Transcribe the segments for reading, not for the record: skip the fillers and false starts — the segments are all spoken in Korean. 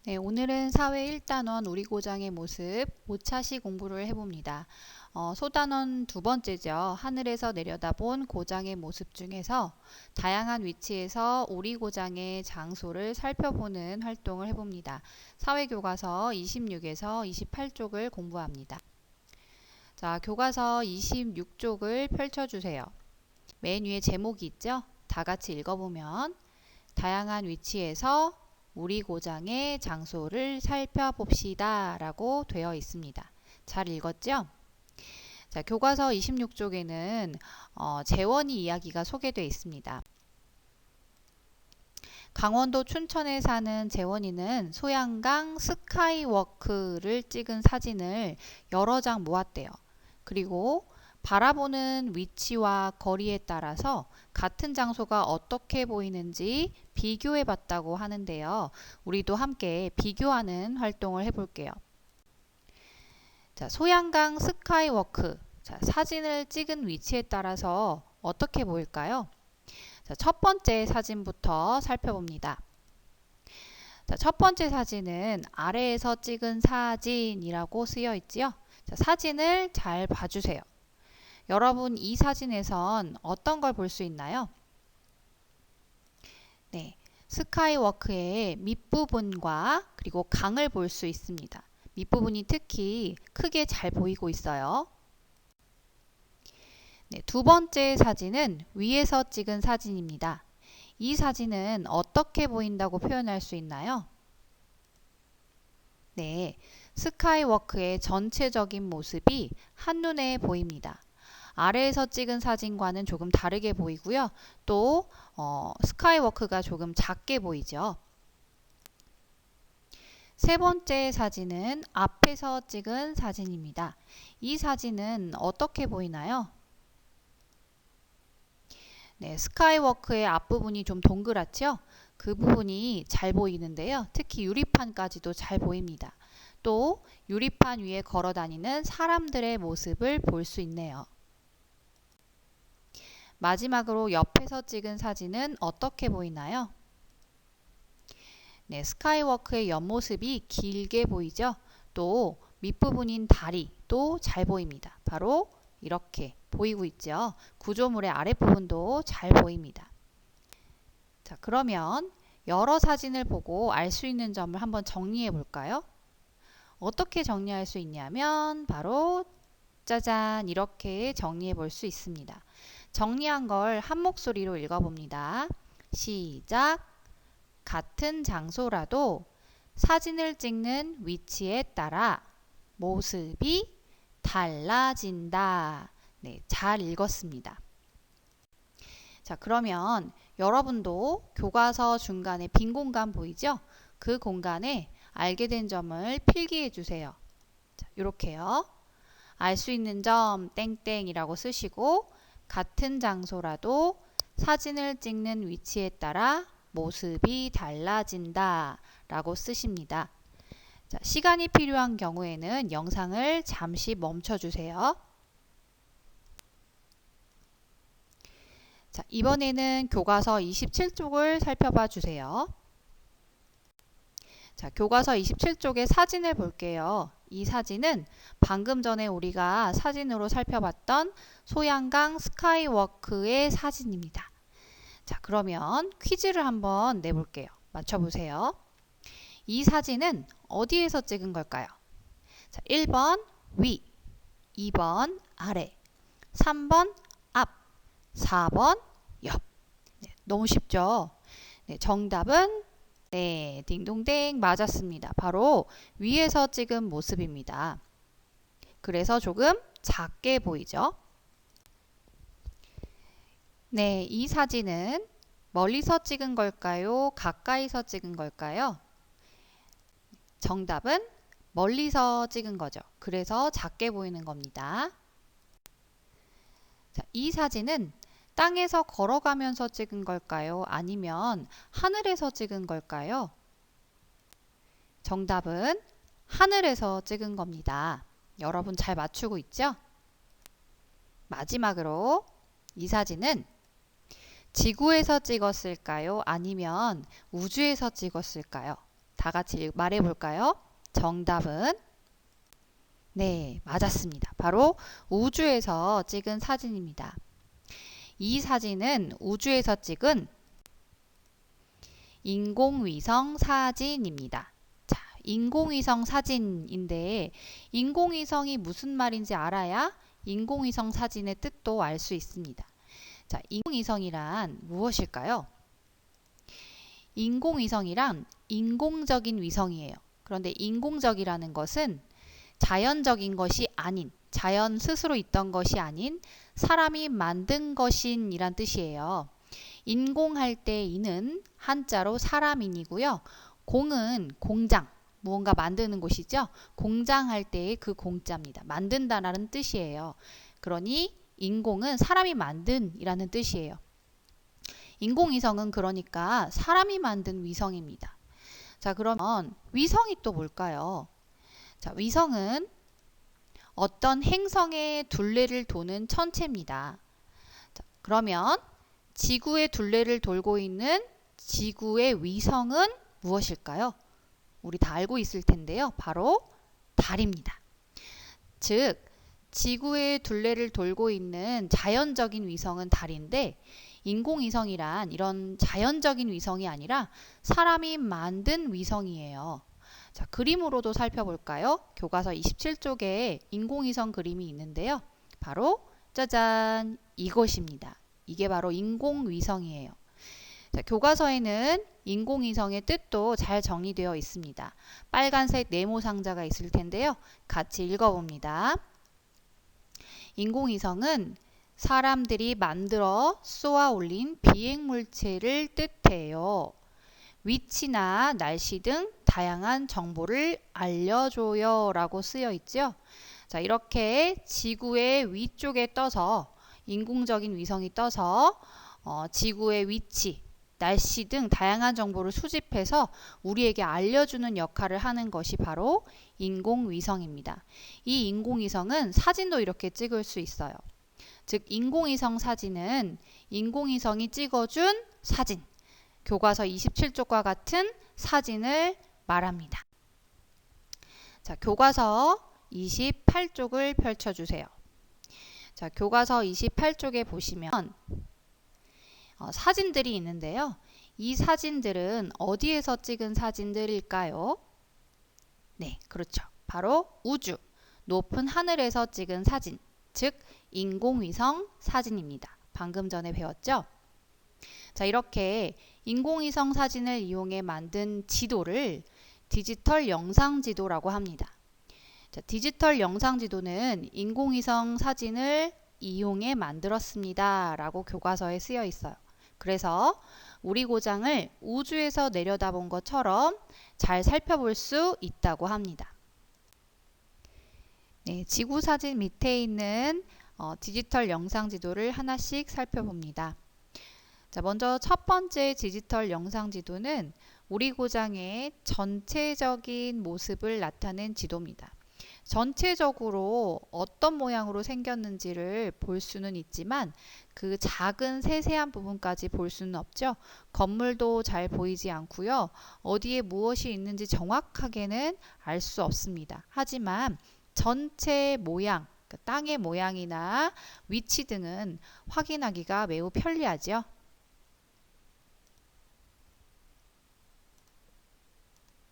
네, 오늘은 사회 1단원 우리 고장의 모습 5차시 공부를 해봅니다. 소단원 두 번째죠. 하늘에서 내려다본 고장의 모습 중에서 다양한 위치에서 우리 고장의 장소를 살펴보는 활동을 해봅니다. 사회교과서 26에서 28쪽을 공부합니다. 자, 교과서 26쪽을 펼쳐주세요. 맨 위에 제목이 있죠? 다 같이 읽어보면 다양한 위치에서 우리 고장의 장소를 살펴봅시다 라고 되어 있습니다. 잘 읽었죠? 자, 교과서 26쪽에는 재원이 이야기가 소개되어 있습니다. 강원도 춘천에 사는 재원이는 소양강 스카이워크를 찍은 사진을 여러 장 모았대요. 그리고 바라보는 위치와 거리에 따라서 같은 장소가 어떻게 보이는지 비교해 봤다고 하는데요. 우리도 함께 비교하는 활동을 해볼게요. 자, 소양강 스카이워크. 자, 사진을 찍은 위치에 따라서 어떻게 보일까요? 자, 첫 번째 사진부터 살펴봅니다. 자, 첫 번째 사진은 아래에서 찍은 사진이라고 쓰여 있지요. 자, 사진을 잘 봐주세요. 여러분, 이 사진에선 어떤 걸 볼 수 있나요? 네, 스카이워크의 밑부분과 그리고 강을 볼 수 있습니다. 밑부분이 특히 크게 잘 보이고 있어요. 네, 두 번째 사진은 위에서 찍은 사진입니다. 이 사진은 어떻게 보인다고 표현할 수 있나요? 네, 스카이워크의 전체적인 모습이 한눈에 보입니다. 아래에서 찍은 사진과는 조금 다르게 보이고요. 또 스카이워크가 조금 작게 보이죠. 세 번째 사진은 앞에서 찍은 사진입니다. 이 사진은 어떻게 보이나요? 네, 스카이워크의 앞부분이 좀 동그랗죠? 그 부분이 잘 보이는데요. 특히 유리판까지도 잘 보입니다. 또 유리판 위에 걸어 다니는 사람들의 모습을 볼 수 있네요. 마지막으로 옆에서 찍은 사진은 어떻게 보이나요? 네, 스카이워크의 옆모습이 길게 보이죠? 또 밑부분인 다리도 잘 보입니다. 바로 이렇게 보이고 있죠? 구조물의 아랫부분도 잘 보입니다. 자, 그러면 여러 사진을 보고 알 수 있는 점을 한번 정리해 볼까요? 어떻게 정리할 수 있냐면 바로 짜잔 이렇게 정리해 볼 수 있습니다. 정리한 걸 한 목소리로 읽어봅니다. 시작. 같은 장소라도 사진을 찍는 위치에 따라 모습이 달라진다. 네, 잘 읽었습니다. 자, 그러면 여러분도 교과서 중간에 빈 공간 보이죠? 그 공간에 알게 된 점을 필기해 주세요. 자, 이렇게요. 알 수 있는 점 땡땡이라고 쓰시고 같은 장소라도 사진을 찍는 위치에 따라 모습이 달라진다 라고 쓰십니다. 자, 시간이 필요한 경우에는 영상을 잠시 멈춰 주세요. 자, 이번에는 교과서 27쪽을 살펴봐 주세요. 자, 교과서 27쪽의 사진을 볼게요. 이 사진은 방금 전에 우리가 사진으로 살펴봤던 소양강 스카이워크의 사진입니다. 자, 그러면 퀴즈를 한번 내볼게요. 맞춰보세요. 이 사진은 어디에서 찍은 걸까요? 자, 1번 위, 2번 아래, 3번 앞, 4번 옆. 네, 너무 쉽죠? 네, 정답은 네, 딩동댕 맞았습니다. 바로 위에서 찍은 모습입니다. 그래서 조금 작게 보이죠? 네, 이 사진은 멀리서 찍은 걸까요? 가까이서 찍은 걸까요? 정답은 멀리서 찍은 거죠. 그래서 작게 보이는 겁니다. 자, 이 사진은 땅에서 걸어가면서 찍은 걸까요? 아니면 하늘에서 찍은 걸까요? 정답은 하늘에서 찍은 겁니다. 여러분 잘 맞추고 있죠? 마지막으로 이 사진은 지구에서 찍었을까요? 아니면 우주에서 찍었을까요? 다 같이 말해 볼까요? 정답은 네, 맞았습니다. 바로 우주에서 찍은 사진입니다. 이 사진은 우주에서 찍은 인공위성 사진입니다. 자, 인공위성 사진인데 인공위성이 무슨 말인지 알아야 인공위성 사진의 뜻도 알 수 있습니다. 자, 인공위성이란 무엇일까요? 인공위성이란 인공적인 위성이에요. 그런데 인공적이라는 것은 자연적인 것이 아닌, 자연 스스로 있던 것이 아닌 사람이 만든 것인 이란 뜻이에요. 인공할 때 인은 한자로 사람인이고요. 공은 공장, 무언가 만드는 곳이죠. 공장할 때의 그 공자입니다. 만든다라는 뜻이에요. 그러니 인공은 사람이 만든 이라는 뜻이에요. 인공위성은 그러니까 사람이 만든 위성입니다. 자, 그러면 위성이 또 뭘까요? 자, 위성은 어떤 행성의 둘레를 도는 천체입니다. 자, 그러면 지구의 둘레를 돌고 있는 지구의 위성은 무엇일까요? 우리 다 알고 있을 텐데요. 바로 달입니다. 즉, 지구의 둘레를 돌고 있는 자연적인 위성은 달인데 인공위성이란 이런 자연적인 위성이 아니라 사람이 만든 위성이에요. 자, 그림으로도 살펴볼까요? 교과서 27쪽에 인공위성 그림이 있는데요. 바로 짜잔, 이것입니다. 이게 바로 인공위성이에요. 자, 교과서에는 인공위성의 뜻도 잘 정리되어 있습니다. 빨간색 네모 상자가 있을 텐데요. 같이 읽어봅니다. 인공위성은 사람들이 만들어 쏘아 올린 비행물체를 뜻해요. 위치나 날씨 등 다양한 정보를 알려줘요 라고 쓰여 있죠. 자, 이렇게 지구의 위쪽에 떠서 인공적인 위성이 떠서 지구의 위치, 날씨 등 다양한 정보를 수집해서 우리에게 알려주는 역할을 하는 것이 바로 인공위성입니다. 이 인공위성은 사진도 이렇게 찍을 수 있어요. 즉, 인공위성 사진은 인공위성이 찍어준 사진, 교과서 27쪽과 같은 사진을 말합니다. 자, 교과서 28쪽을 펼쳐주세요. 자, 교과서 28쪽에 보시면 사진들이 있는데요. 이 사진들은 어디에서 찍은 사진들일까요? 네, 그렇죠. 바로 우주, 높은 하늘에서 찍은 사진, 즉 인공위성 사진입니다. 방금 전에 배웠죠? 자, 이렇게 인공위성 사진을 이용해 만든 지도를 디지털 영상 지도라고 합니다. 자, 디지털 영상 지도는 인공위성 사진을 이용해 만들었습니다. 라고 교과서에 쓰여 있어요. 그래서 우리 고장을 우주에서 내려다본 것처럼 잘 살펴볼 수 있다고 합니다. 네, 지구 사진 밑에 있는 디지털 영상 지도를 하나씩 살펴봅니다. 자, 먼저 첫 번째 디지털 영상 지도는 우리 고장의 전체적인 모습을 나타낸 지도입니다. 전체적으로 어떤 모양으로 생겼는지를 볼 수는 있지만 그 작은 세세한 부분까지 볼 수는 없죠. 건물도 잘 보이지 않고요. 어디에 무엇이 있는지 정확하게는 알 수 없습니다. 하지만 전체 모양, 땅의 모양이나 위치 등은 확인하기가 매우 편리하죠.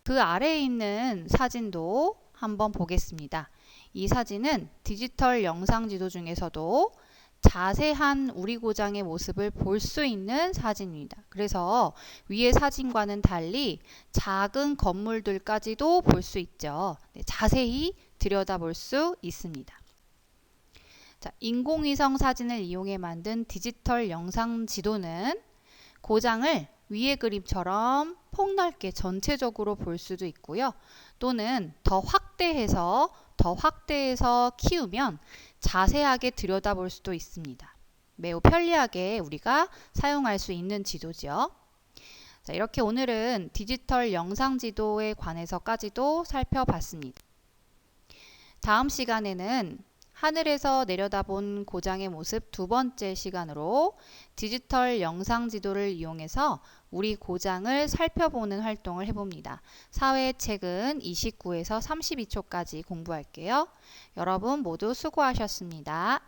그 아래에 있는 사진도 한번 보겠습니다. 이 사진은 디지털 영상 지도 중에서도 자세한 우리 고장의 모습을 볼 수 있는 사진입니다. 그래서 위의 사진과는 달리 작은 건물들까지도 볼 수 있죠. 네, 자세히 들여다볼 수 있습니다. 자, 인공위성 사진을 이용해 만든 디지털 영상 지도는 고장을 위의 그림처럼 폭넓게 전체적으로 볼 수도 있고요. 또는 더 확대해서 키우면 자세하게 들여다볼 수도 있습니다. 매우 편리하게 우리가 사용할 수 있는 지도죠. 자, 이렇게 오늘은 디지털 영상 지도에 관해서까지도 살펴봤습니다. 다음 시간에는 하늘에서 내려다본 고장의 모습 두 번째 시간으로 디지털 영상 지도를 이용해서 우리 고장을 살펴보는 활동을 해봅니다. 사회책은 29에서 32초까지 공부할게요. 여러분 모두 수고하셨습니다.